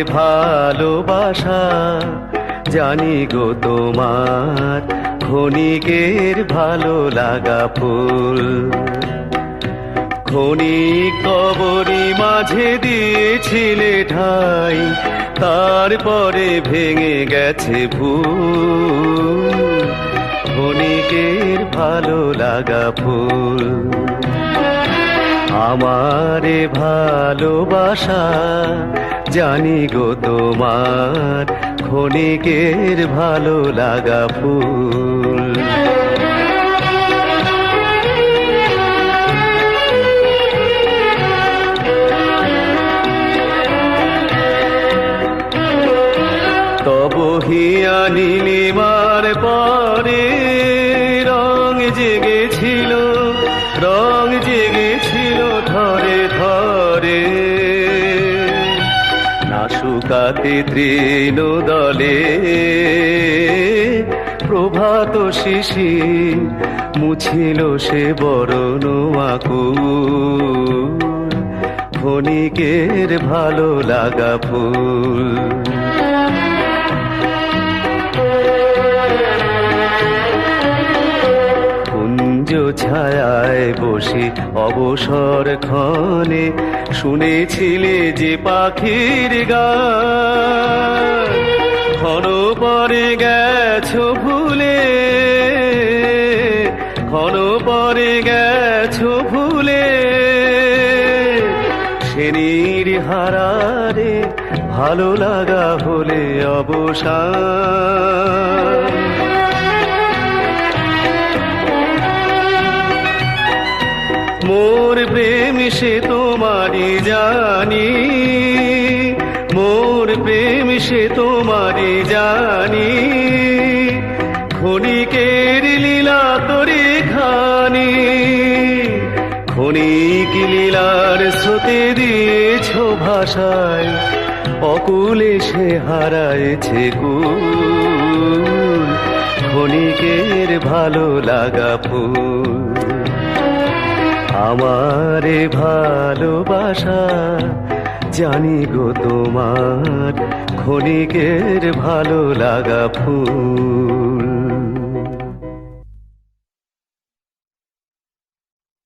ভালোবাসা জানি গো তোমার ক্ষণিকের ভালো লাগা ফুল। ক্ষণিক কবরী মাঝে দিয়েছিলে ঠাই, তারপরে ভেঙে গেছে ভুল। ক্ষণিকের ভালো লাগা ফুল। আমারে ভালোবাসা জানি গো তোমার ক্ষণিকের ভালো লাগা ফুল। তব হিয়া নীলিমার পরে রং জেগেছিল, রং জেগেছিল ধরে ধরে। না শুকাতে তৃণ দলে প্রভাত শিশির মুছিল সে বরণ আকুল। ক্ষণিকের ভালো লাগা ফুল। কুঞ্জ ছায়ায় বসে অবসর ক্ষণে শুনেছিলে যে পাখির গান। ক্ষণ পরে গেছো ভুলে, ক্ষণ পরে গেছো ভুলে। সেনির হারারে ভালো লাগা হলে অবসান। মোর প্রেম সে তোমারি জানি, মোর প্রেম সে তোমারি জানি। ক্ষণিকের লীলা তরি খানি, ক্ষণিক লীলার স্রোতে দিয়েছ ভাষায়। অকুলে সে হারাইছে কুল। ক্ষণিকের ভালো লাগা ফুল। আমারে ভালোবাসা জানি গো তোমার ক্ষণিকের ভালো লাগা ফুল।